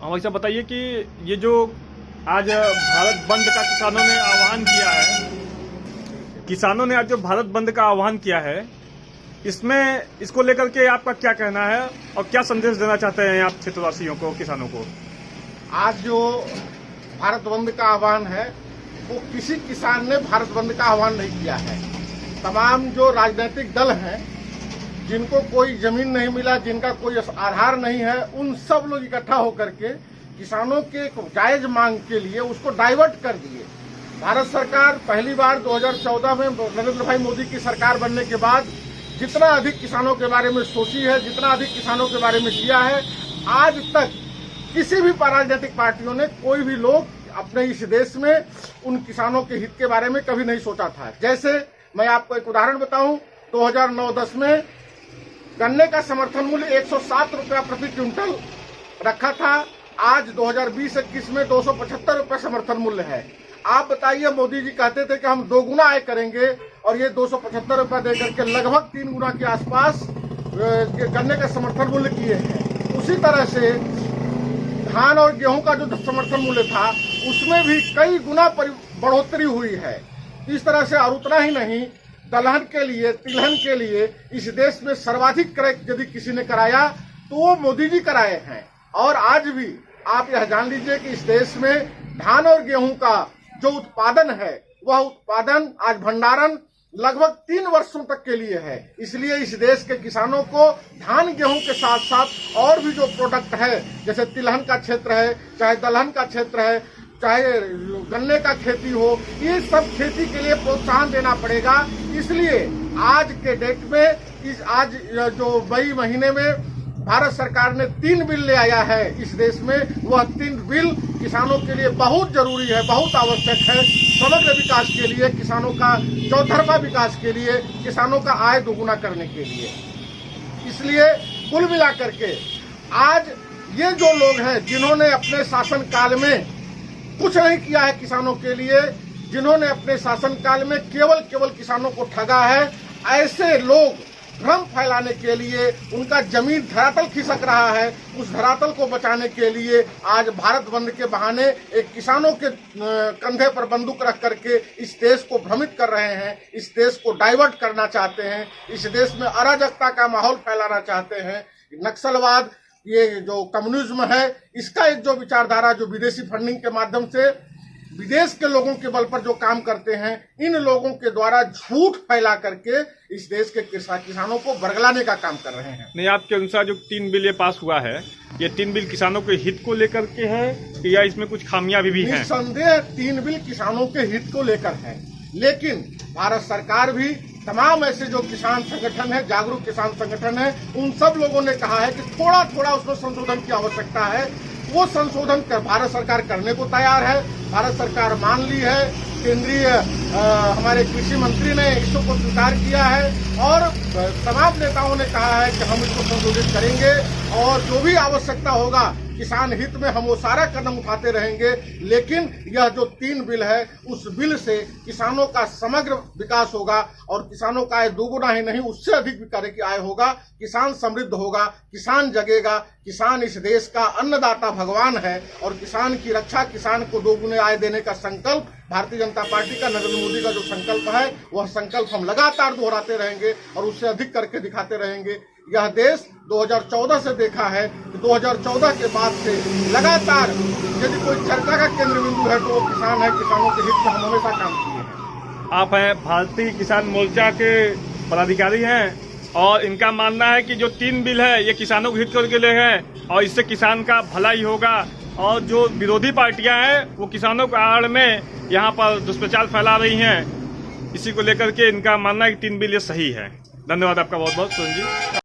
भाई साहब बताइए कि ये जो आज भारत बंद का किसानों ने आह्वान किया है, किसानों ने आज जो भारत बंद का आह्वान किया है, इसमें इसको लेकर के आपका क्या कहना है और क्या संदेश देना चाहते हैं आप क्षेत्रवासियों को, किसानों को? आज जो भारत बंद का आह्वान है वो किसी किसान ने भारत बंद का आह्वान नहीं किया है। तमाम जो राजनीतिक दल हैं, जिनको कोई जमीन नहीं मिला, जिनका कोई आधार नहीं है, उन सब लोग इकट्ठा होकर के किसानों के जायज मांग के लिए उसको डाइवर्ट कर दिए। भारत सरकार पहली बार 2014 में नरेंद्र भाई मोदी की सरकार बनने के बाद जितना अधिक किसानों के बारे में सोची है, जितना अधिक किसानों के बारे में किया है, आज तक किसी भी राजनीतिक पार्टियों ने, कोई भी लोग अपने इस देश में उन किसानों के हित के बारे में कभी नहीं सोचा था। जैसे मैं आपको एक उदाहरण बताऊं, 2009-10 में गन्ने का समर्थन मूल्य 107 रुपया प्रति क्विंटल रखा था। आज 2020-21 में 275 रुपये समर्थन मूल्य है। आप बताइए, मोदी जी कहते थे कि हम 2 गुना आय करेंगे और ये 275 रुपया देकर के लगभग 3 गुना के आसपास गन्ने का समर्थन मूल्य किए हैं। उसी तरह से धान और गेहूं का जो समर्थन मूल्य था उसमें भी कई गुना बढ़ोतरी हुई है। इस तरह से, और उतना ही नहीं, दलहन के लिए, तिलहन के लिए इस देश में सर्वाधिक क्रय यदि किसी ने कराया तो वो मोदी जी कराए हैं। और आज भी आप यह जान लीजिए कि इस देश में धान और गेहूं का जो उत्पादन है, वह उत्पादन आज भंडारण लगभग 3 वर्षों तक के लिए है। इसलिए इस देश के किसानों को धान गेहूं के साथ साथ और भी जो प्रोडक्ट है, जैसे तिलहन का क्षेत्र है, चाहे दलहन का क्षेत्र है, चाहे गन्ने का खेती हो, ये सब खेती के लिए प्रोत्साहन देना पड़ेगा। इसलिए आज के डेट में, आज जो मई महीने में भारत सरकार ने 3 बिल ले आया है इस देश में, वह 3 बिल किसानों के लिए बहुत जरूरी है, बहुत आवश्यक है। समग्र विकास के लिए, किसानों का चौतरफा विकास के लिए, किसानों का आय दोगुना करने के लिए। इसलिए कुल मिलाकर के आज ये जो लोग हैं जिन्होंने अपने शासन काल में कुछ नहीं किया है किसानों के लिए, जिन्होंने अपने शासनकाल में केवल किसानों को ठगा है, ऐसे लोग भ्रम फैलाने के लिए, उनका जमीन धरातल खिसक रहा है, उस धरातल को बचाने के लिए आज भारत बंद के बहाने एक किसानों के कंधे पर बंदूक रख करके इस देश को भ्रमित कर रहे हैं, इस देश को डाइवर्ट करना चाहते हैं, इस देश में अराजकता का माहौल फैलाना चाहते हैं। नक्सलवाद, ये जो कम्युनिज्म है, इसका एक जो विचारधारा, जो विदेशी फंडिंग के माध्यम से विदेश के लोगों के बल पर जो काम करते हैं, इन लोगों के द्वारा झूठ फैला करके इस देश के किसानों को बरगलाने का काम कर रहे हैं। नहीं, आपके अनुसार जो 3 बिल ये पास हुआ है, ये 3 बिल किसानों के हित को लेकर के है या इसमें कुछ खामियां भी हैं? निस्संदेह 3 बिल किसानों के हित को लेकर है, लेकिन भारत सरकार भी तमाम ऐसे जो किसान संगठन है, जागरूक किसान संगठन है, उन सब लोगों ने कहा है कि थोड़ा थोड़ा उसमें संशोधन की आवश्यकता है। वो संशोधन भारत सरकार करने को तैयार है। भारत सरकार मान ली है, केंद्रीय हमारे कृषि मंत्री ने इसको स्वीकार किया है और तमाम नेताओं ने कहा है कि हम इसको संशोधित करेंगे और जो भी आवश्यकता होगा किसान हित में हम वो सारा कदम उठाते रहेंगे। लेकिन यह जो 3 बिल है, उस बिल से किसानों का समग्र विकास होगा और किसानों का आय दोगुना ही नहीं, उससे अधिक भी की आय होगा। किसान समृद्ध होगा, किसान जगेगा। किसान इस देश का अन्नदाता भगवान है और किसान की रक्षा, किसान को 2 गुने आय देने का संकल्प भारतीय जनता पार्टी का, नरेंद्र मोदी का जो संकल्प है, वह संकल्प हम लगातार दोहराते रहेंगे और उससे अधिक करके दिखाते रहेंगे। यह देश 2014 से देखा है कि 2014 के बाद से लगातार यदि कोई चर्चा का केंद्र बिंदु है तो वो किसान है। किसानों के हित में हम हमेशा काम किए हैं। आप हैं भारतीय किसान मोर्चा के पदाधिकारी हैं और इनका मानना है कि जो 3 बिल है ये किसानों के हित के लिए है और इससे किसान का भला ही होगा, और जो विरोधी पार्टियां हैं वो किसानों के आड़ में यहाँ पर दुष्प्रचार फैला रही हैं। इसी को लेकर के इनका मानना है कि 3 बिल ये सही है। धन्यवाद आपका बहुत बहुत, सुन जी।